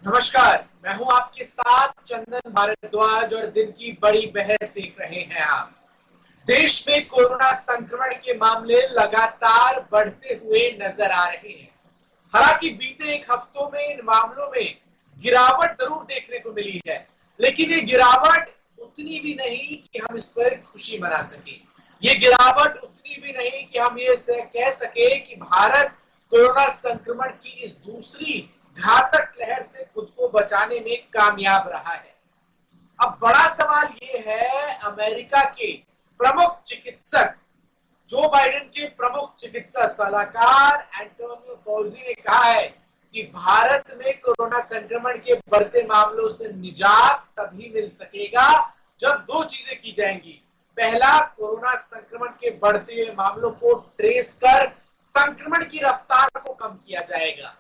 नमस्कार, मैं हूं आपके साथ चंदन भारद्वाज और दिन की बड़ी बहस देख रहे हैं आप। देश में कोरोना संक्रमण के मामले लगातार बढ़ते हुए नजर आ रहे हैं। हालांकि बीते एक हफ्तों में इन मामलों में गिरावट जरूर देखने को मिली है, लेकिन ये गिरावट उतनी भी नहीं कि हम इस पर खुशी मना सके। ये गिरावट उतनी भी नहीं कि हम ये कह सके कि भारत कोरोना संक्रमण की इस दूसरी घातक लहर से खुद को बचाने में कामयाब रहा है। अब बड़ा सवाल ये है, अमेरिका के प्रमुख चिकित्सक जो बाइडेन के प्रमुख चिकित्सा सलाहकार एंटोनियो फॉजी ने कहा है कि भारत में कोरोना संक्रमण के बढ़ते मामलों से निजात तभी मिल सकेगा जब दो चीजें की जाएंगी। पहला, कोरोना संक्रमण के बढ़ते हुए मामलों को ट्रेस कर संक्रमण की रफ्तार को कम किया जाएगा,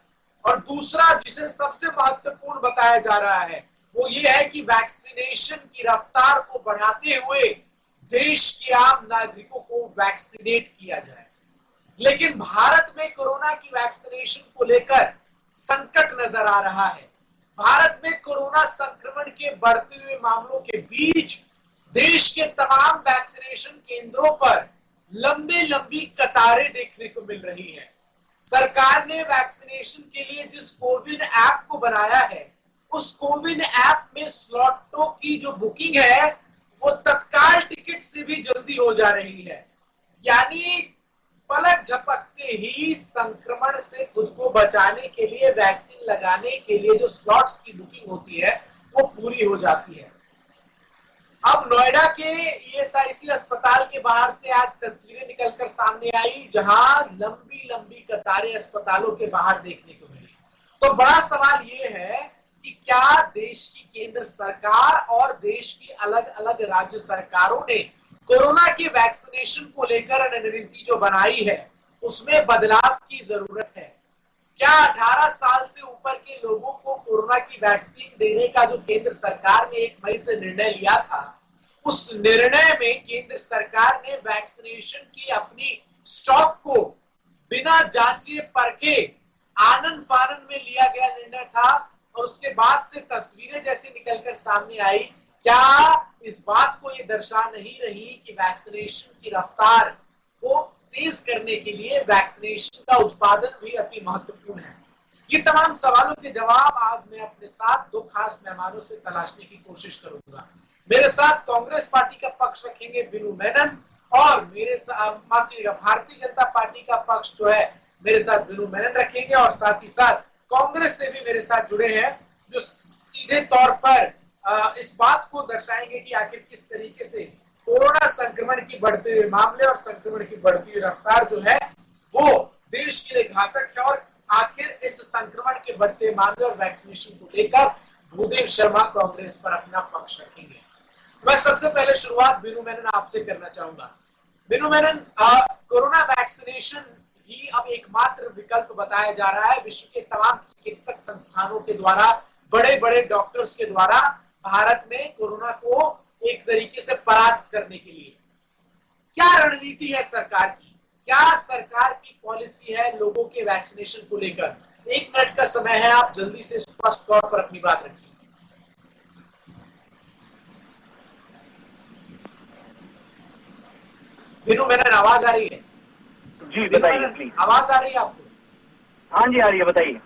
और दूसरा जिसे सबसे महत्वपूर्ण बताया जा रहा है वो ये है कि वैक्सीनेशन की रफ्तार को बढ़ाते हुए देश के आम नागरिकों को वैक्सीनेट किया जाए। लेकिन भारत में कोरोना की वैक्सीनेशन को लेकर संकट नजर आ रहा है। भारत में कोरोना संक्रमण के बढ़ते हुए मामलों के बीच देश के तमाम वैक्सीनेशन केंद्रों पर लंबी कतारें देखने को मिल रही है। सरकार ने वैक्सीनेशन के लिए जिस कोविन ऐप को बनाया है, उस कोविन ऐप में स्लॉटों की जो बुकिंग है वो तत्काल टिकट से भी जल्दी हो जा रही है। यानी पलक झपकते ही संक्रमण से खुद को बचाने के लिए, वैक्सीन लगाने के लिए जो स्लॉट्स की बुकिंग होती है वो पूरी हो जाती है। अब नोएडा के ईएसआईसी अस्पताल के बाहर से आज तस्वीरें निकलकर सामने आई, जहां लंबी कतारें अस्पतालों के बाहर देखने को मिली। तो बड़ा सवाल ये है कि क्या देश की केंद्र सरकार और देश की अलग अलग राज्य सरकारों ने कोरोना के वैक्सीनेशन को लेकर रणनीति जो बनाई है उसमें बदलाव की जरूरत है? क्या 18 साल से ऊपर के लोगों को कोरोना की वैक्सीन देने का जो केंद्र सरकार ने 1 मई से निर्णय लिया था, उस निर्णय में केंद्र सरकार ने वैक्सीनेशन की अपनी स्टॉक को बिना जांचे परखे आनन फानन में लिया गया निर्णय था, और उसके बाद से तस्वीरें जैसे निकलकर सामने आई, क्या इस बात को ये दर्शा नहीं रही कि वैक्सीनेशन की रफ्तार को तेज करने के लिए वैक्सीनेशन का उत्पादन भी अति महत्वपूर्ण है? ये तमाम सवालों के जवाब आज मैं अपने साथ दो खास मेहमानों से तलाशने की कोशिश करूंगा। मेरे साथ कांग्रेस पार्टी का पक्ष रखेंगे बिनु मेनन, और मेरे साथ भारतीय जनता पार्टी का पक्ष जो है मेरे साथ बिनु मेनन रखेंगे, और साथ ही साथ कांग्रेस से भी मेरे साथ जुड़े हैं जो सीधे तौर पर इस बात को दर्शाएंगे कि आखिर किस तरीके से कोरोना संक्रमण की बढ़ते हुए मामले और संक्रमण की बढ़ती हुई रफ्तार जो है वो देश के लिए घातक है, और आखिर इस संक्रमण के बढ़ते मामले और वैक्सीनेशन को लेकर भूदेव शर्मा कांग्रेस पर अपना पक्ष रखेंगे। मैं सबसे पहले शुरुआत बिनु मेनन आपसे करना चाहूंगा। बिनु मेनन, कोरोना वैक्सीनेशन ही अब एकमात्र विकल्प बताया जा रहा है विश्व के तमाम चिकित्सक संस्थानों के द्वारा, बड़े डॉक्टर्स के द्वारा भारत में कोरोना को एक तरीके से परास्त करने के लिए। क्या रणनीति है सरकार की? क्या सरकार की पॉलिसी है लोगों के वैक्सीनेशन को लेकर? 1 मिनट का समय है, आप जल्दी से स्पष्ट तौर पर अपनी बात रखिए। बिनु मेनन, आवाज आ रही है? जी बताइए। आवाज आ रही है आपको? हाँ जी आ रही है, बताइए।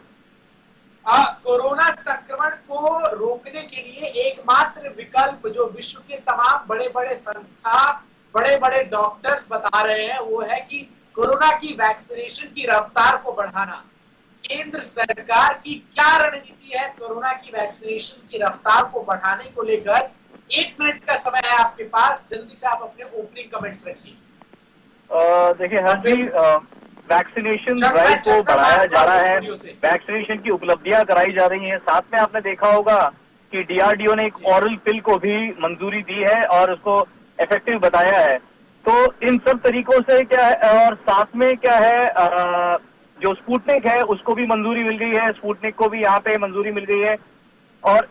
कोरोना संक्रमण को रोकने के लिए एकमात्र विकल्प जो विश्व के तमाम बड़े संस्था, बड़े डॉक्टर्स बता रहे हैं वो है कि कोरोना की वैक्सीनेशन की रफ्तार को बढ़ाना। केंद्र सरकार की क्या रणनीति है कोरोना की वैक्सीनेशन की रफ्तार को बढ़ाने को लेकर? 1 मिनट का समय है आपके पास, जल्दी से आप अपने ओपनिंग कमेंट्स रखिए। देखिए हर जी, वैक्सीनेशन ड्राइव को बढ़ाया जा रहा है, वैक्सीनेशन की उपलब्धियां कराई जा रही हैं। साथ में आपने देखा होगा कि डीआरडीओ ने एक ऑरल पिल को भी मंजूरी दी है और उसको इफेक्टिव बताया है। तो इन सब तरीकों से क्या है, और साथ में क्या है, जो स्पुतनिक है उसको भी मंजूरी मिल गई है, स्पुतनिक को भी यहाँ पे मंजूरी मिल गई है, और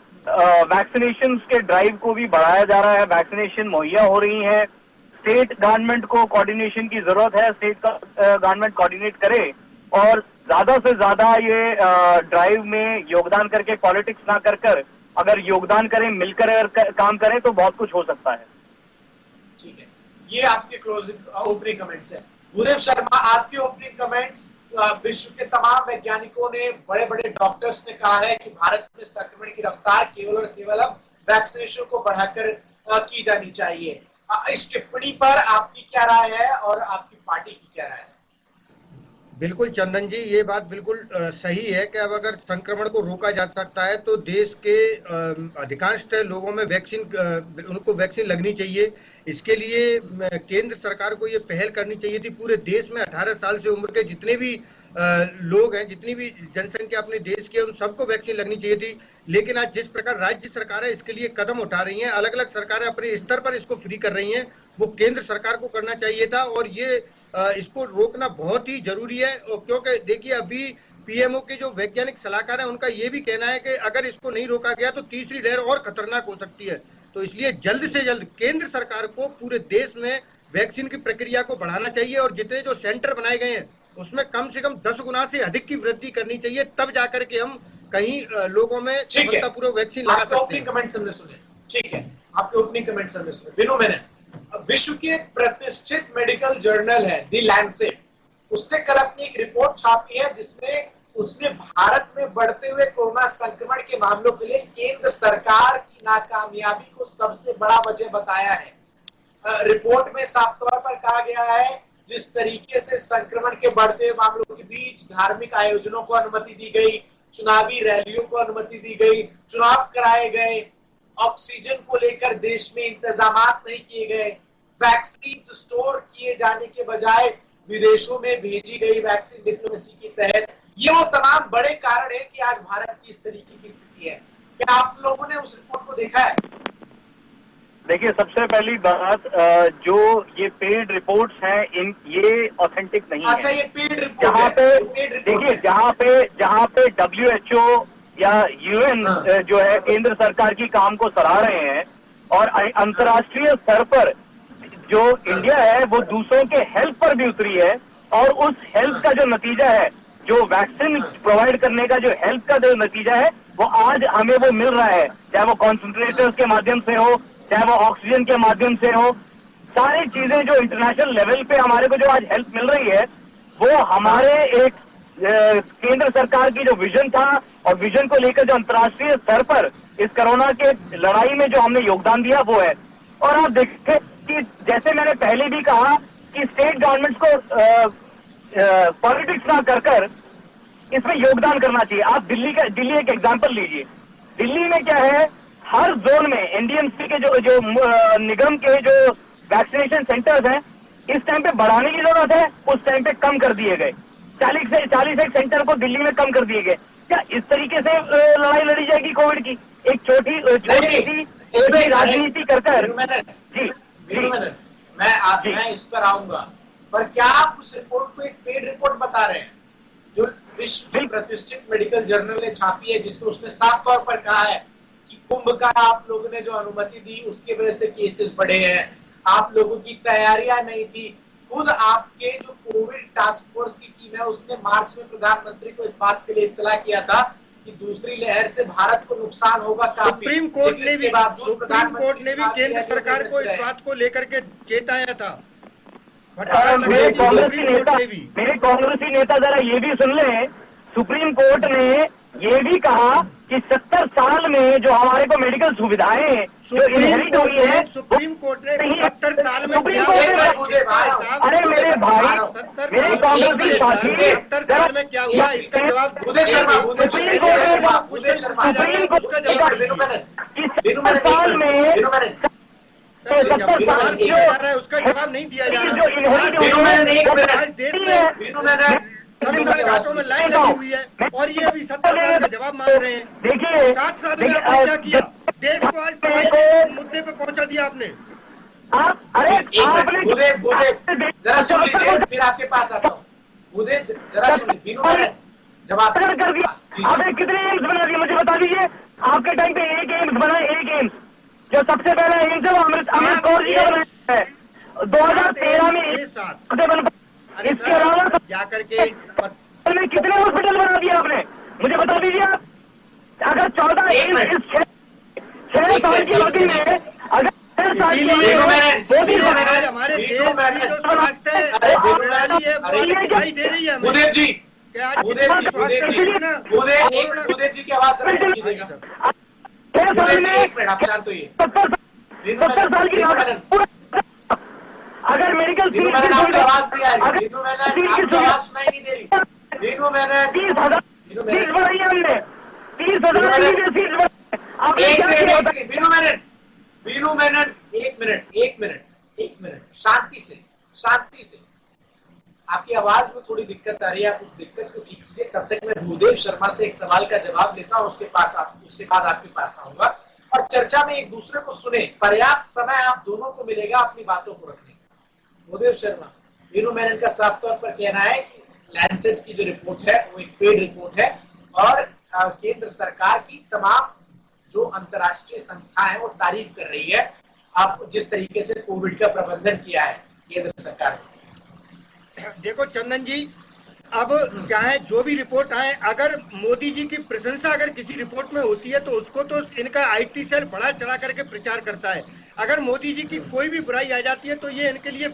वैक्सीनेशन के ड्राइव को भी बढ़ाया जा रहा है, वैक्सीनेशन मुहैया हो रही है। स्टेट गवर्नमेंट को कोऑर्डिनेशन की जरूरत है, स्टेट गवर्नमेंट कोऑर्डिनेट करे और ज्यादा से ज्यादा ये ड्राइव में योगदान करके पॉलिटिक्स ना कर अगर योगदान करें, मिलकर अगर काम करें तो बहुत कुछ हो सकता है। ठीक है, ये आपके क्लोजिंग ओपनिंग कमेंट्स है। भूदेव शर्मा, आपके ओपनिंग कमेंट्स। विश्व के तमाम वैज्ञानिकों ने, बड़े बड़े डॉक्टर्स ने कहा है कि भारत में संक्रमण की रफ्तार केवल और केवल अब वैक्सीनेशन को बढ़ाकर की जानी चाहिए। इस टिप्पणी पर आपकी क्या राय है और आपकी पार्टी की क्या राय है? बिल्कुल चंदन जी, ये बात बिल्कुल सही है कि अब अगर संक्रमण को रोका जा सकता है तो देश के अधिकांश लोगों में उनको वैक्सीन लगनी चाहिए। इसके लिए केंद्र सरकार को ये पहल करनी चाहिए थी। पूरे देश में 18 साल से उम्र के जितने भी लोग हैं, जितनी भी जनसंख्या अपने देश की, उन सबको वैक्सीन लगनी चाहिए थी। लेकिन आज जिस प्रकार राज्य सरकारें इसके लिए कदम उठा रही हैं, अलग अलग सरकारें अपने स्तर पर इसको फ्री कर रही हैं, वो केंद्र सरकार को करना चाहिए था। और ये इसको रोकना बहुत ही जरूरी है, क्योंकि देखिए अभी पीएमओ के जो वैज्ञानिक सलाहकार हैं उनका ये भी कहना है कि अगर इसको नहीं रोका गया तो तीसरी लहर और खतरनाक हो सकती है। तो इसलिए जल्द से जल्द केंद्र सरकार को पूरे देश में वैक्सीन की प्रक्रिया को बढ़ाना चाहिए और जितने जो सेंटर बनाए गए हैं उसमें कम से कम 10 गुना से अधिक की वृद्धि करनी चाहिए, तब जाकर के हम कहीं लोगों में सफलतापूर्वक वैक्सीन लगा सकते हैं। कमेंट हमने सुने, ठीक है, आपके ओपनिंग कमेंट्स हमने सुने। बिनु मैंने विश्व के प्रतिष्ठित मेडिकल जर्नल है द लैंसेट, उसने कल अपनी एक रिपोर्ट छापी है जिसमें उसने भारत में बढ़ते हुए कोरोना संक्रमण के मामलों के लिए केंद्र सरकार की नाकामयाबी को सबसे बड़ा वजह बताया है। रिपोर्ट में साफ तौर पर कहा गया है जिस तरीके से संक्रमण के बढ़ते हुए मामलों के बीच धार्मिक आयोजनों को अनुमति दी गई, चुनावी रैलियों को अनुमति दी गई, चुनाव कराए गए, ऑक्सीजन को लेकर देश में इंतजामात नहीं किए गए, वैक्सीन स्टोर किए जाने के बजाय विदेशों में भेजी गई वैक्सीन डिप्लोमेसी के तहत, ये वो तमाम बड़े कारण है कि आज भारत की इस तरीके की स्थिति है। क्या आप लोगों ने उस रिपोर्ट को देखा है? देखिए, सबसे पहली बात, जो ये पेड रिपोर्ट्स हैं ये ऑथेंटिक नहीं है। अच्छा, ये पेड रिपोर्ट जहाँ पे देखिए, जहाँ पे WHO या UN जो है केंद्र सरकार की काम को सराह रहे हैं और अंतर्राष्ट्रीय स्तर पर जो इंडिया है वो दूसरों के हेल्थ पर भी उतरी है और उस हेल्थ का जो नतीजा है, जो वैक्सीन प्रोवाइड करने का जो हेल्थ का जो नतीजा है वो आज हमें वो मिल रहा है, चाहे वो कॉन्सेंट्रेटर्स के माध्यम से हो, चाहे वो ऑक्सीजन के माध्यम से हो। सारी चीजें जो इंटरनेशनल लेवल पे हमारे को जो आज हेल्प मिल रही है वो हमारे एक केंद्र सरकार की जो विजन था और विजन को लेकर जो अंतर्राष्ट्रीय स्तर पर इस कोरोना के लड़ाई में जो हमने योगदान दिया वो है। और आप देखते कि जैसे मैंने पहले भी कहा कि स्टेट गवर्नमेंट्स को पॉलिटिक्स ना कर इसमें योगदान करना चाहिए। आप दिल्ली एक एग्जांपल लीजिए। दिल्ली में क्या है, हर जोन में एनडीएमसी के जो निगम के जो वैक्सीनेशन सेंटर्स हैं इस टाइम पे बढ़ाने की जरूरत है, उस टाइम पे कम कर दिए गए। 40 सेंटर को दिल्ली में कम कर दिए गए। क्या इस तरीके से लड़ाई लड़ी जाएगी कोविड की? एक छोटी सी राजनीति कर जी मैं इस पर आऊंगा, पर क्या आप उस रिपोर्ट को एक पेड रिपोर्ट बता रहे हैं जो विश्व की प्रतिष्ठित मेडिकल जर्नल ने छापी है, जिसमें उसने साफ तौर पर कहा है कि कुंभ का आप लोगों ने जो अनुमति दी उसके वजह से केसेस बढ़े हैं, आप लोगों की तैयारियां नहीं थी। खुद आपके जो कोविड टास्क फोर्स की टीम है उसने मार्च में प्रधानमंत्री को इस बात के लिए इत्तला किया था कि दूसरी लहर से भारत को नुकसान होगा काफी। सुप्रीम कोर्ट ने भी केंद्र सरकार को इस बात को लेकर के चेताया था। मेरे कांग्रेसी नेता जरा ये भी सुन लें, सुप्रीम कोर्ट ने ये भी कहा कि 70 साल में जो हमारे को मेडिकल सुविधाएं जो इनहेरिट हुई है, सुप्रीम कोर्ट ने 70 साल में अरे मेरे भाई, मेरे कांग्रेसी साथी, 70 साल में क्या हुआ इसका जवाब सुप्रीम कोर्ट साल में उसका जवाब नहीं दिया जा रहा। आज देश में घाटों में लाइन लगी हुई है और ये अभी 70 साल का जवाब मांग रहे हैं। देखिए 60 साल में आपने क्या किया? देश को आज दवाई मुद्दे पे पहुंचा दिया आपने। जरा सुन लीजिए, फिर आपके पास आता हूँ। जरा सुनिए, जवाब कर दिया आपने। कितने एम्स बना दिए मुझे बता दीजिए। आपके टाइम पे एक एम्स बना, एक एम्स जो सबसे पहला एम्स है वो अमृत कौर जी का बनाया है 2013 में। इसके अलावा जाकर के में कितने हॉस्पिटल बना दिए आपने, मुझे बता दीजिए आप। अगर 14 6 साल की अवधि में, अगर 6 साल की हमारे देश की जो स्वास्थ्य प्रणाली है वो दिखाई दे रही है। भूदेव जी की आवाज कीजिएगा। एक मिनट आप शांत होइए। 70 साल की अगर मेडिकल आपकी आवाज नहीं आ रही, आपकी आवाज सुनाई नहीं दे रही। 30,000 बढ़ाई हमने, 30,000 सीट बढ़ाई। एक मिनट शांति से। आपकी आवाज में थोड़ी दिक्कत आ रही है, आप उस दिक्कत को ठीक कीजिए। तब तक मैं भूदेव शर्मा से एक सवाल का जवाब लेता हूं, उसके बाद आपके पास आऊंगा और चर्चा में एक दूसरे को सुने। पर्याप्त समय आप दोनों को मिलेगा अपनी बातों को रखने। भूदेव शर्मा, वीनू मेनन का साफ तौर पर कहना है कि लैंसेट की जो रिपोर्ट है वो एक पेड रिपोर्ट है और केंद्र सरकार की तमाम जो अंतर्राष्ट्रीय संस्थाएं हैं वो तारीफ कर रही है आप जिस तरीके से कोविड का प्रबंधन किया है केंद्र सरकार ने। देखो चंदन जी, अब चाहे जो भी रिपोर्ट आए, अगर मोदी जी की प्रशंसा अगर किसी रिपोर्ट में होती है तो उसको तो इनका आईटी सेल बड़ा चढ़ा करके प्रचार करता है। अगर मोदी जी की कोई भी बुराई आ जाती है तो ये इनके लिए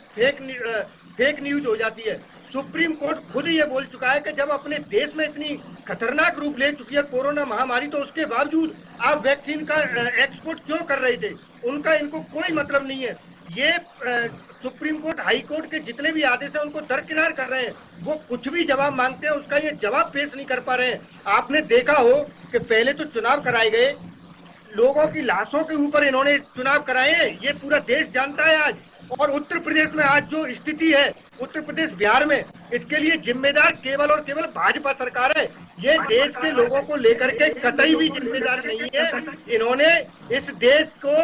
फेक न्यूज हो जाती है। सुप्रीम कोर्ट खुद ये बोल चुका है कि जब अपने देश में इतनी खतरनाक रूप ले चुकी है कोरोना महामारी, तो उसके बावजूद आप वैक्सीन का एक्सपोर्ट क्यों कर रहे थे? उनका इनको कोई मतलब नहीं है। ये सुप्रीम कोर्ट, हाई कोर्ट के जितने भी आदेश हैं उनको दरकिनार कर रहे हैं। वो कुछ भी जवाब मांगते हैं उसका ये जवाब पेश नहीं कर पा रहे हैं। आपने देखा हो कि पहले तो चुनाव कराए गए, लोगों की लाशों के ऊपर इन्होंने चुनाव कराए हैं, ये पूरा देश जानता है आज। और उत्तर प्रदेश में आज जो स्थिति है, उत्तर प्रदेश बिहार में, इसके लिए जिम्मेदार केवल और केवल भाजपा सरकार है। ये देश के लोगों को लेकर के कतई भी जिम्मेदार नहीं है। इन्होंने इस देश को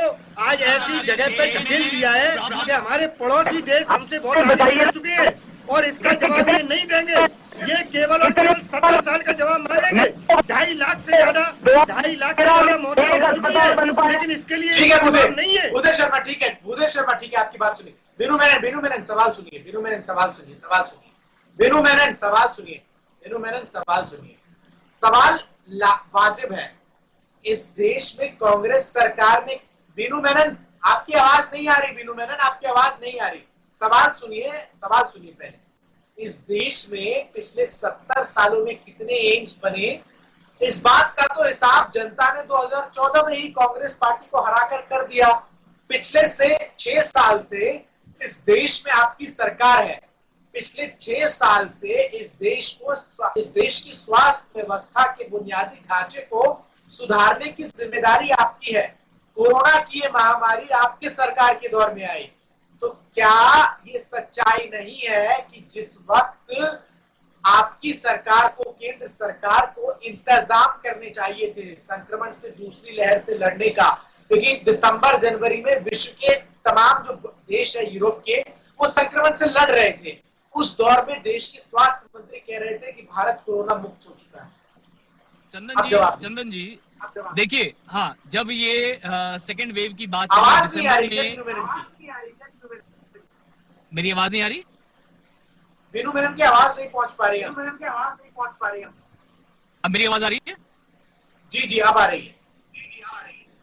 आज ऐसी जगह पर धकेल दिया है कि हमारे पड़ोसी देश हमसे बहुत आगे बढ़ चुके हैं और इसका जवाब ये नहीं देंगे। ये केवल और केवल 70 साल का जवाब मांगेंगे। 2.5 लाख से ज्यादा मौतें हो चुकी है, लेकिन इसके लिए जवाब नहीं है। भूदेव शर्मा ठीक है, आपकी बात सुनिए। वीनू मेनन सवाल सुनिए। वीनू मेनन सवाल सुनिए। सवाल वाजिब है। इस देश में कांग्रेस सरकार ने, वीनू मेनन आपकी आवाज नहीं आ रही। सवाल सुनिए पहले। इस देश में पिछले 70 सालों में कितने एम्स बने, इस बात का तो हिसाब जनता ने 2014 में ही कांग्रेस पार्टी को हराकर कर दिया। पिछले 6 साल से इस देश में आपकी सरकार है। पिछले 6 साल से इस देश की स्वास्थ्य व्यवस्था के बुनियादी ढांचे को सुधारने की जिम्मेदारी आपकी है। कोरोना की ये महामारी आपके सरकार के दौर में आई, तो क्या ये सच्चाई नहीं है कि जिस वक्त आपकी सरकार को, केंद्र सरकार को इंतजाम करने चाहिए थे संक्रमण से दूसरी लहर से लड़ने का, क्योंकि दिसंबर जनवरी में विश्व के तमाम जो देश है यूरोप के, वो संक्रमण से लड़ रहे थे। उस दौर में देश के स्वास्थ्य मंत्री कह रहे थे कि भारत कोरोना मुक्त हो चुका है। चंदन जी देखिए, हाँ, जब ये सेकेंड वेव की बात आवाज नहीं आ रही, मेरी आवाज नहीं आ रही? वीनू मेनन की आवाज नहीं पहुंच पा रही है। अब मेरी आवाज आ रही है? जी अब आ रही है।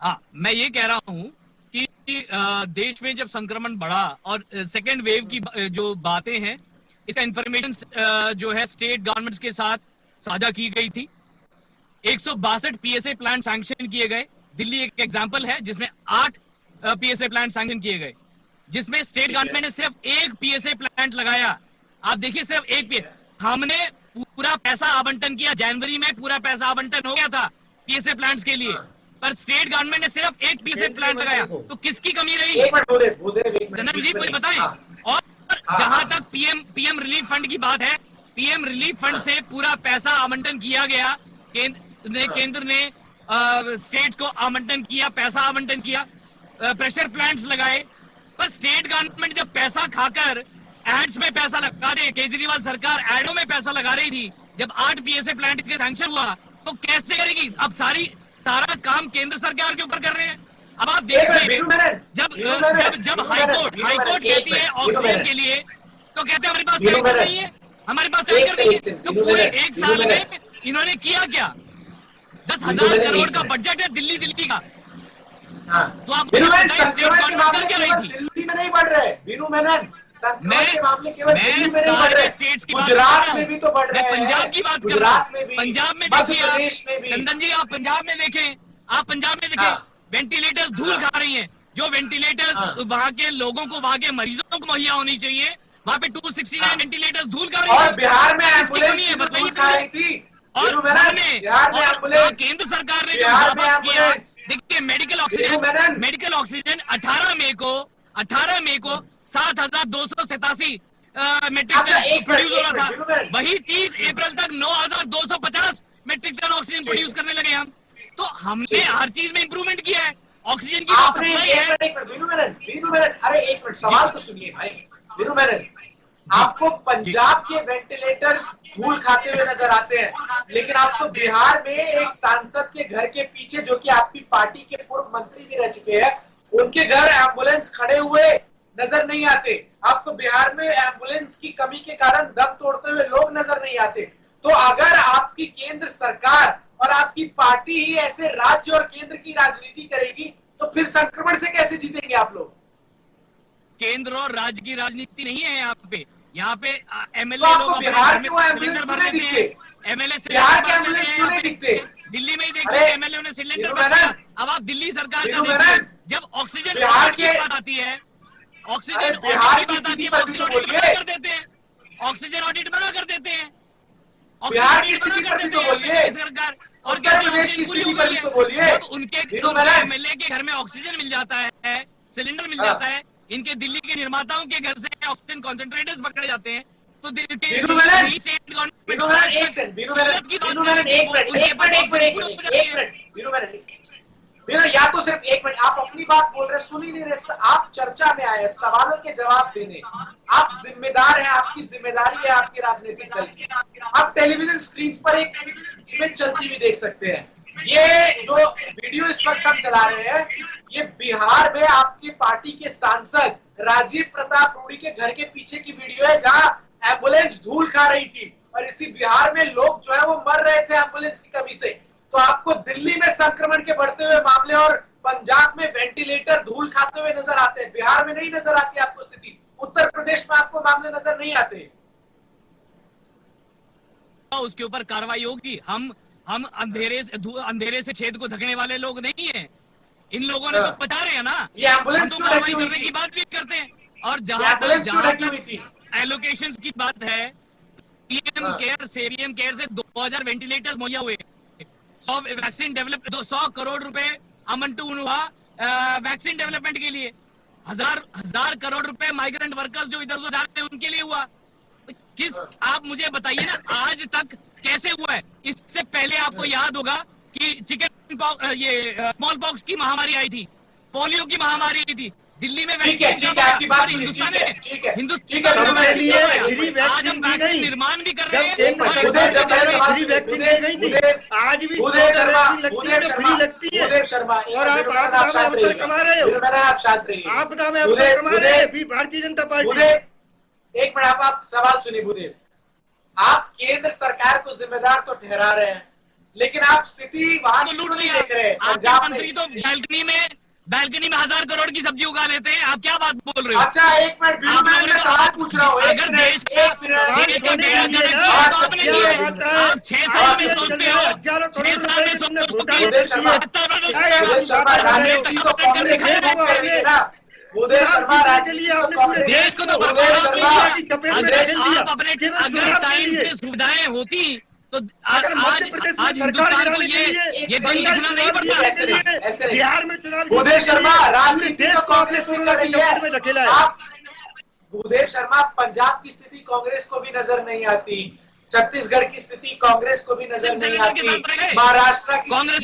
हाँ, मैं ये कह रहा हूँ कि देश में जब संक्रमण बढ़ा और सेकेंड वेव की जो बातें हैं, इसका इंफॉर्मेशन जो है स्टेट गवर्नमेंट्स के साथ साझा की गई थी। 162 पीएसए प्लांट सैंक्शन किए गए। दिल्ली एक एग्जांपल है जिसमें 8 पीएसए प्लांट सैंक्शन किए गए, जिसमें स्टेट गवर्नमेंट ने सिर्फ 1 पीएसए प्लांट लगाया। आप देखिए, सिर्फ 1 हमने पूरा पैसा आवंटन किया। जनवरी में पूरा पैसा आवंटन हो गया था पीएसए प्लांट्स के लिए, पर स्टेट गवर्नमेंट ने सिर्फ 1 पीएसए प्लांट लगाया। तो किसकी कमी रही? जनरल जी मुझे बताएं। और जहां तक पीएम रिलीफ फंड की बात है, पीएम रिलीफ फंड से पूरा पैसा आवंटन किया गया। केंद्र ने स्टेट को आवंटन किया, पैसा आवंटन किया, प्रेशर प्लांट्स लगाए। पर स्टेट गवर्नमेंट जब पैसा खाकर एड्स में पैसा लगा रही, केजरीवाल सरकार एडो में पैसा लगा रही थी, जब 8 पीएसए प्लांट के सैंक्शन हुआ तो कैसे करेगी? अब सारा काम केंद्र सरकार के ऊपर कर रहे हैं। अब आप देखिए, जब हाईकोर्ट कहती है ऑक्सीजन के लिए, तो कहते हैं हमारे पास नहीं है। हमारे पास टैंकर नहीं है। तो पूरे एक साल में इन्होंने किया क्या? 10,000 करोड़ का बजट है दिल्ली का। तो आप संक्रमण के मामले दिल्ली में नहीं बढ़ रहे बीनू मेनन, संक्रमण के मामले केवल दिल्ली में नहीं बढ़ रहे, गुजरात में भी तो बढ़ रहे हैं। पंजाब की बात कर रहा हूं, पंजाब में देखिए चंदन जी, आप पंजाब में देखें, वेंटिलेटर्स धूल खा रही हैं। जो वेंटिलेटर्स वहां के लोगों को, वहां के मरीजों को मुहैया होनी चाहिए, वहां पे 269 वेंटिलेटर्स धूल खा रही है। और बिहार में एम्बुलेंस धूल खा रही थी। और केंद्र सरकार ने जो किया, देखिए मेडिकल ऑक्सीजन 18 मई को 7,287 मेट्रिक टन प्रोड्यूस हो रहा था, वही 30 अप्रैल तक 9,250 मेट्रिक टन ऑक्सीजन प्रोड्यूस करने लगे हम। तो हमने हर चीज में इंप्रूवमेंट किया है। ऑक्सीजन की सप्लाई है। बीनू मेनन, अरे एक मिनट, सवाल तो सुनिए भाई। बीनू मेनन, आपको पंजाब के वेंटिलेटर धूल खाते हुए नजर आते हैं, लेकिन आपको बिहार में एक सांसद के घर के पीछे, जो कि आपकी पार्टी के पूर्व मंत्री भी रह चुके हैं, उनके घर एम्बुलेंस खड़े हुए नजर नहीं आते। आपको बिहार में एम्बुलेंस की कमी के कारण दम तोड़ते हुए लोग नजर नहीं आते। तो अगर आपकी केंद्र सरकार और आपकी पार्टी ही ऐसे राज्य और केंद्र की राजनीति करेगी, तो फिर संक्रमण से कैसे जीतेंगे आप लोग? केंद्र और राज्य की राजनीति नहीं है यहाँ पे एमएलए तो लोग बिहार के सिलेंडर भर देते हैं। एमएलए बिहार के एम्बुलेंस क्यों नहीं दिखते? दिल्ली में ही देखिए, एमएलए ने सिलेंडर भरा। अब आप दिल्ली सरकार का देखिए, जब ऑक्सीजन ऑडिट की बात आती है, ऑक्सीजन ऑडिट की बात आती है, ऑक्सीजन ऑडिट मना कर देते हैं, ऑक्सीजन ऑडिट मना कर देते हैं। बिहार की स्थिति पर भी तो बोलिए, सरकार और उत्तर प्रदेश की स्थिति पर भी तो बोलिए। जब उनके एमएलए के घर में ऑक्सीजन मिल जाता है, सिलेंडर मिल जाता है, इनके दिल्ली के निर्माताओं के घर से ऑक्सीजन कॉन्सेंट्रेटर्स पकड़े जाते हैं, तो या तो सिर्फ एक मिनट, आप अपनी बात बोल रहे, सुन ही नहीं रहे। आप चर्चा में आए, सवालों के जवाब देने, आप जिम्मेदार हैं, आपकी जिम्मेदारी है आपके राजनीतिक दल की। आप टेलीविजन स्क्रीन पर एक इमेज चलती हुई देख सकते हैं। ये जो वीडियो इस वक्त हम चला रहे हैं, ये बिहार में आपकी पार्टी के सांसद राजीव प्रताप रूडी के घर के पीछे की वीडियो है, जहां एम्बुलेंस धूल खा रही थी और इसी बिहार में लोग जो है वो मर रहे थे एम्बुलेंस की कमी से। तो आपको दिल्ली में संक्रमण के बढ़ते हुए मामले और पंजाब में वेंटिलेटर धूल खाते हुए नजर आते हैं, बिहार में नहीं नजर आती आपको स्थिति, उत्तर प्रदेश में आपको मामले नजर नहीं आते। उसके ऊपर कार्रवाई होगी। हम अंधेरे से छेद को ढकने वाले लोग नहीं है। इन लोगों ने तो बता रहे हैं ना, ये एम्बुलेंस तो कार्रवाई करने की बात भी करते हैं। और जहां एलोकेशन की बात है, पीएम केयर से 2000 वेंटिलेटर्स मुहैया हुए, 100 वैक्सीन डेवलप, 100 करोड़ रुपए आवंटन हुआ वैक्सीन डेवलपमेंट के लिए, हजार करोड़ रुपए माइग्रेंट वर्कर्स जो इधर उधर जा रहे हैं उनके लिए हुआ। आप मुझे बताइए ना, आज तक कैसे हुआ है? इससे पहले आपको याद होगा कि चिकन पॉक्स, ये स्मॉल पॉक्स की महामारी आई थी, पोलियो की महामारी आई थी दिल्ली में। ठीक है, आपकी बात हिंदुस्तान में आज हम वैक्सीन निर्माण भी कर रहे हैं। आज भी लगती है और आप कमा रहे हो, आपदा में अवसर कमा रहे हैं भारतीय जनता पार्टी। एक मिनट, आप सवाल सुनिए भूदेव। आप केंद्र सरकार को जिम्मेदार तो ठहरा रहे हैं, लेकिन आप स्थिति वहां लूट नहीं देख रहे हैं। आपके मंत्री तो बैल्कनी में 1000 करोड़ की सब्जी उगा लेते हैं। आप क्या बात बोल रहे हो? अच्छा एक मिनट, मैं सवाल पूछ रहा हूँ। अगर देश का आपने किया है, आप 6 साल में सोचते हो, 6 साल में देश को तो अगर टाइम से सुविधाएं होती तो आज हिंदुस्तान को ये दिन देखना नहीं पड़ता। बिहार में चुनाव, भूदेव शर्मा, राजनीति तो कांग्रेस की कर रही है। आप भूदेव शर्मा, पंजाब की स्थिति कांग्रेस को भी नजर नहीं आती, छत्तीसगढ़ की स्थिति कांग्रेस को भी नजर नहीं आती, महाराष्ट्र की कांग्रेस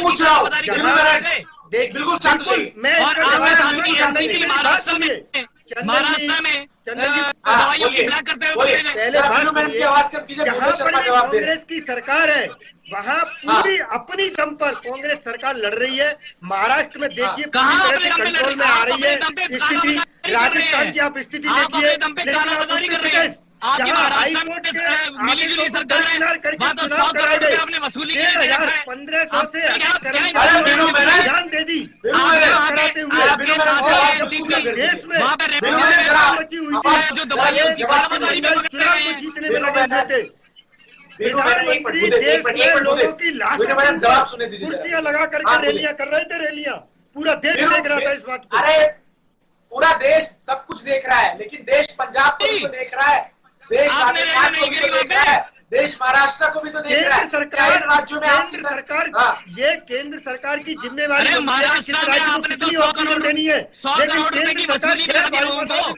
पूछ रहा हूँ, बिल्कुल शांत रहिए। महाराष्ट्र में दवाइयों की ब्लैक करते हुए कांग्रेस की सरकार है, वहाँ पूरी अपनी दम पर कांग्रेस सरकार लड़ रही है। महाराष्ट्र में देखिए कंट्रोल में आ रही है स्थिति, राजस्थान की आप स्थिति देखिए, आपकी महाराष्ट्र में मिलीजुली सरकार है, वहाँ तो 100 करोड़ रुपए आपने वसूली के लिए 1500 से ध्यान दे दी कराते हुए देश में जो दवाइयों की कालाबाजारी में जीतने में लगे हुए थे। प्रधानमंत्री देश में लोगों की लाशों कुर्सियां लगा करके रैलियां कर रहे थे, रैलियां पूरा देश देख रहा था इस बात को। अरे पूरा देश सब कुछ देख रहा है, लेकिन देश पंजाब को भी तो देख रहा है, देश राजस्थान को भी तो देख रहा है, देश महाराष्ट्र को भी तो देख रहा है। सरकार राज्यों में आपकी सरकार, ये केंद्र सरकार की जिम्मेवारी महाराष्ट्र में आपने तो 100 करोड़ देनी है, 100 करोड़ रुपए की वसूली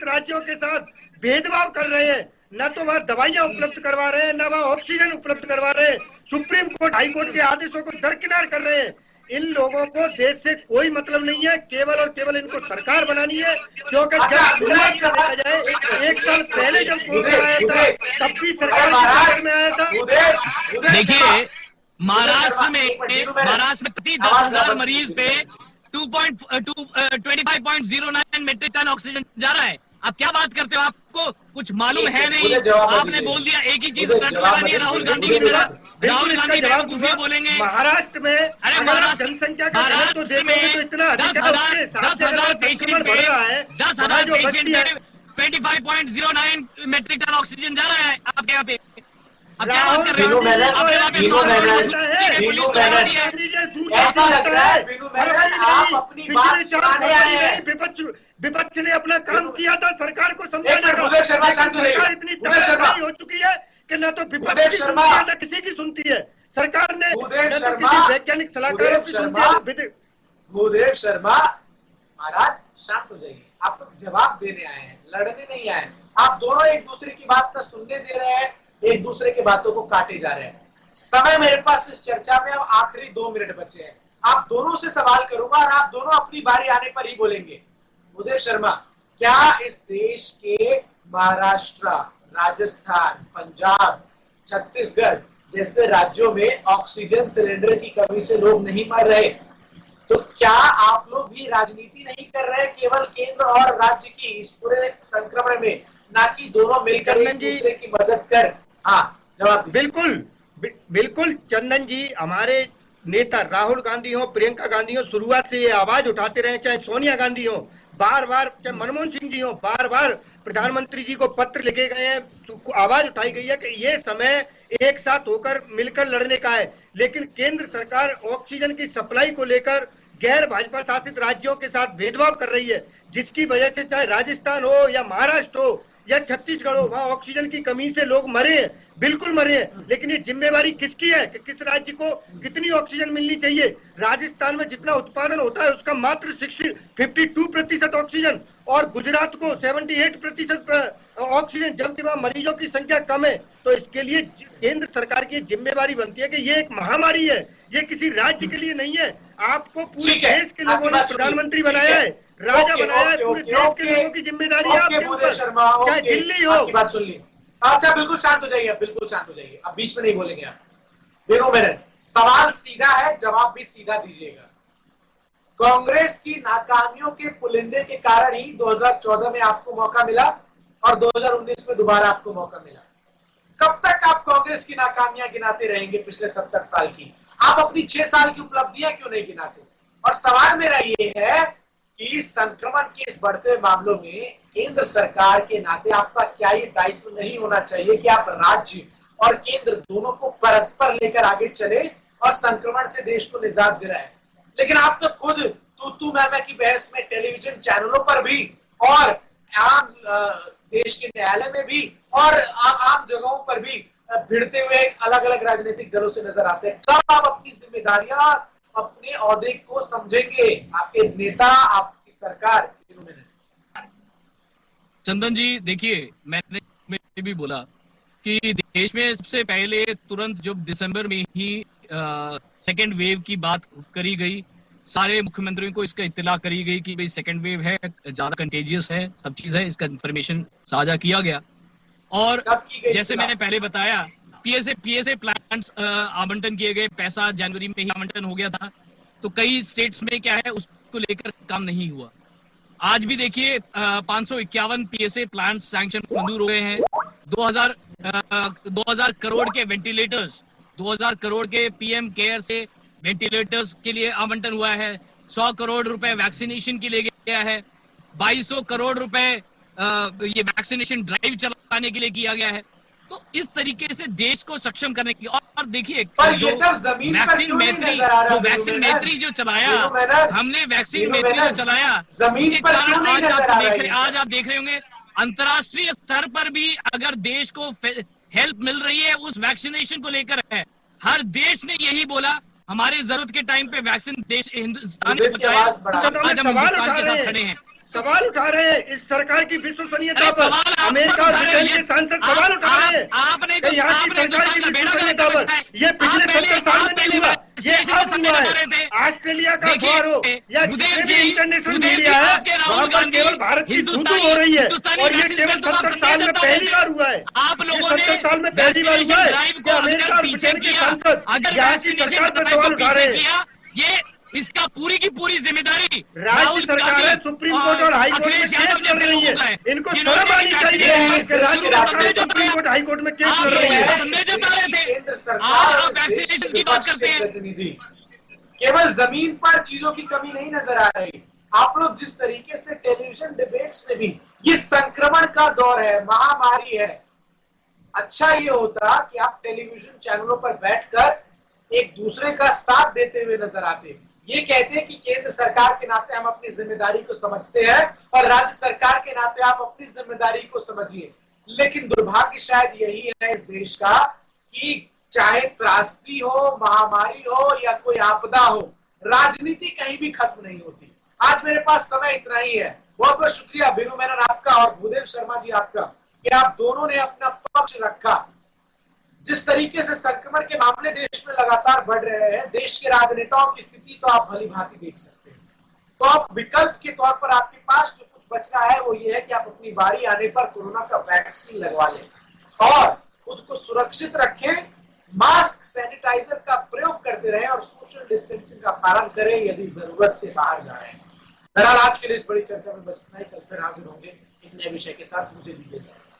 राज्यों के साथ भेदभाव कर रहे हैं। न तो वह दवाइयां उपलब्ध करवा रहे हैं, न वह ऑक्सीजन उपलब्ध करवा रहे हैं, सुप्रीम कोर्ट हाई कोर्ट के आदेशों को दरकिनार कर रहे हैं। इन लोगों को देश से कोई मतलब नहीं है, केवल और केवल इनको सरकार बनानी है। क्योंकि जब देखा जाए 1 साल पहले जब कोरोना आया था तब भी सरकार में आया था। देखिए महाराष्ट्र में प्रति 10,000 मरीज पे 25.09 मीट्रिक टन ऑक्सीजन जा रहा है। आप क्या बात करते हो, आपको कुछ मालूम है नहीं? आपने बोल दिया एक ही चीज करंट लगानी है राहुल गांधी की तरह। राहुल गांधी बेवकूफियां बोलेंगे। महाराष्ट्र में अरे महाराष्ट्र जनसंख्या में 10,000 पेशेंट बढ़ रहा है, 10,000 पेशेंट में 25.09 मीट्रिक टन ऑक्सीजन जा रहा है आपके यहाँ पे। अब क्या बात कर रहे हो? ऐसा लग रहा है आप अपनी बात विपक्ष ने अपना काम किया था, सरकार को समझाने का। सरकार इतनी तबाही हो चुकी है कि न तो विपक्ष की सुनती है, न किसी की सुनती है। सरकार ने वैज्ञानिक सलाहकारों की सुनती है। भूदेव शर्मा महाराज शांत हो जाइए, आप तो जवाब देने आए हैं, लड़ने नहीं आए। आप दोनों एक दूसरे की बात न सुनने दे रहे हैं, एक दूसरे की बातों को काटे जा रहे हैं। समय मेरे पास इस चर्चा में अब आखिरी 2 मिनट बचे हैं। आप दोनों से सवाल करूंगा और आप दोनों अपनी बारी आने पर ही बोलेंगे। भूदेव शर्मा, क्या इस देश के महाराष्ट्र, राजस्थान, पंजाब, छत्तीसगढ़ जैसे राज्यों में ऑक्सीजन सिलेंडर की कमी से लोग नहीं मर रहे? तो क्या आप लोग भी राजनीति नहीं कर रहे केवल केंद्र और राज्य की इस पूरे संक्रमण में, ना कि दोनों मिलकर एक दूसरे की मदद कर? हाँ, जवाब। बिल्कुल चंदन जी, हमारे नेता राहुल गांधी हो, प्रियंका गांधी हो, शुरुआत से ये आवाज उठाते रहे, चाहे सोनिया गांधी हो, बार बार, चाहे मनमोहन सिंह जी हो, बार बार प्रधानमंत्री जी को पत्र लिखे गए हैं, आवाज उठाई गई है कि ये समय एक साथ होकर मिलकर लड़ने का है। लेकिन केंद्र सरकार ऑक्सीजन की सप्लाई को लेकर गैर भाजपा शासित राज्यों के साथ भेदभाव कर रही है, जिसकी वजह से चाहे राजस्थान हो या महाराष्ट्र हो या छत्तीसगढ़ हो, वहाँ ऑक्सीजन की कमी से लोग मरे हैं, बिल्कुल मरे हैं। लेकिन ये जिम्मेवारी किसकी है कि किस राज्य को कितनी ऑक्सीजन मिलनी चाहिए? राजस्थान में जितना उत्पादन होता है उसका मात्र 52% ऑक्सीजन, और गुजरात को 78% ऑक्सीजन, जबकि वहाँ मरीजों की संख्या कम है। तो इसके लिए केंद्र सरकार की जिम्मेवारी बनती है कि ये एक महामारी है, ये किसी राज्य के लिए नहीं है। आपको पूरे देश के लोगों ने प्रधानमंत्री बनाया है, राजा बनाया है, पूरे देश के लोगों की जिम्मेदारी है आपके ऊपर, चाहे दिल्ली हो। बात सुन ली। अच्छा, बिल्कुल शांत हो जाइए, बिल्कुल शांत हो जाइए, अब बीच में नहीं बोलेंगे आप। देखो मेरे सवाल सीधा है, जवाब भी सीधा दीजिएगा। कांग्रेस की नाकामियों के पुलिंदे के कारण ही 2014 में आपको मौका मिला और 2019 में दोबारा आपको मौका मिला। कब तक आप कांग्रेस की नाकामियां गिनाते रहेंगे पिछले 70 साल की? आप अपनी 6 साल की उपलब्धियां क्यों नहीं गिनाते? और सवाल मेरा ये है कि संक्रमण के इस बढ़ते मामलों में केंद्र सरकार के नाते आपका क्या ये दायित्व नहीं होना चाहिए कि आप राज्य और केंद्र दोनों को परस्पर लेकर आगे चले और संक्रमण से देश को निजात दिलाए? लेकिन आप तो खुद तू मैं की बहस में टेलीविजन चैनलों पर भी और आम देश के न्यायालय में भी और आम जगहों पर भी भिड़ते हुए अलग अलग राजनीतिक दलों से नजर आते हैं। कब आप अपनी जिम्मेदारियां, अपने ओहदे को समझेंगे? आपके नेता, आपकी सरकार। चंदन जी, देखिए मैंने भी बोला कि देश में सबसे पहले तुरंत जब दिसंबर में ही सेकेंड वेव की बात करी गई सारे मुख्यमंत्रियों को इसका इत्तला करी गई कि भाई सेकंड वेव है, ज्यादा कंटेजियस है, सब चीज है, इसका इंफॉर्मेशन साझा किया गया। और जैसे मैंने पहले बताया, पीएसए प्लांट्स आवंटन किए गए, पैसा जनवरी में ही आवंटन हो गया था। तो कई स्टेट्स में क्या है, उसको लेकर काम नहीं हुआ। आज भी देखिए 551 पीएसए प्लांट सैंक्शन मंजूर हो गए हैं। 2000 करोड़ के वेंटिलेटर्स, 2000 करोड़ के पीएम केयर से वेंटिलेटर्स के लिए आवंटन हुआ है। 100 करोड़ रुपए वैक्सीनेशन के लिए गया है। 2200 करोड़ रुपए ये वैक्सीनेशन ड्राइव चलाने के लिए किया गया है। तो इस तरीके से देश को सक्षम करने की, और देखिए वैक्सीन मैत्री जो चलाया हमने, वैक्सीन मैत्री जो चलाया, उसके कारण आज आप देख रहे होंगे अंतर्राष्ट्रीय स्तर पर भी अगर देश को हेल्प मिल रही है उस वैक्सीनेशन को लेकर है। हर देश ने यही बोला हमारी जरूरत के टाइम पे वैक्सीन देश हिंदुस्तान ने पहुंचाया। आज हम हिंदुस्तान के साथ खड़े हैं। सवाल उठा रहे हैं इस सरकार की विश्वसनीयता पर। अमेरिका और ब्रिटेन के सांसद सवाल उठा रहे हैं यहाँ की सरकार की विश्वसनीयता पर। ये पिछले 70 साल में नहीं हुआ, ये अब हुआ है। ऑस्ट्रेलिया का द्वार हो या जितने भी इंटरनेशनल मीडिया है, वहाँ पर केवल भारत की धुंधु हो रही है। और ये केवल 70 साल में पहली बार हुआ है। आप लोगों ने 70 साल में पहली बार हुआ है कि अमेरिका और ब्रिटेन के सांसद यहाँ की सरकार पर सवाल उठा रहे हैं। ये इसका पूरी की पूरी जिम्मेदारी राज्य सरकार है, सुप्रीम कोर्ट और हाई कोर्ट में केस लड़ रही है। इनको शर्म आनी चाहिए कि राज्य सरकार सुप्रीम कोर्ट हाई कोर्ट में केस लड़ रही है। केंद्र सरकार वैक्सीनेशन की बात करते हैं। केवल जमीन पर चीजों की कमी नहीं नजर आ रही। आप लोग जिस तरीके से टेलीविजन डिबेट्स में भी, ये संक्रमण का दौर है, महामारी है, अच्छा ये होता कि आप टेलीविजन चैनलों पर बैठकर एक दूसरे का साथ देते हुए नजर आते। ये कहते हैं कि केंद्र सरकार के नाते हम अपनी जिम्मेदारी को समझते हैं और राज्य सरकार के नाते आप अपनी जिम्मेदारी को समझिए। लेकिन दुर्भाग्य शायद यही है इस देश का कि चाहे त्रासदी हो, महामारी हो या कोई आपदा हो, राजनीति कहीं भी खत्म नहीं होती। आज मेरे पास समय इतना ही है। बहुत बहुत शुक्रिया बीनू मेनन आपका और भूदेव शर्मा जी आपका कि आप दोनों ने अपना पक्ष रखा। जिस तरीके से संक्रमण के मामले देश में लगातार बढ़ रहे हैं, देश के राजनेताओं की स्थिति तो आप भली भांति देख सकते हैं। तो अब विकल्प के तौर पर आपके पास जो कुछ बच रहा है वो ये है कि आप अपनी बारी आने पर कोरोना का वैक्सीन लगवा लें और खुद को सुरक्षित रखें, मास्क सैनिटाइजर का प्रयोग करते रहें और सोशल डिस्टेंसिंग का पालन करें यदि जरूरत से बाहर जा रहे हैं। बहरहाल आज के लिए इस बड़ी चर्चा में बस इतना ही। कल फिर हाजिर होंगे एक नए विषय के साथ। मुझे दीजिए इजाजत।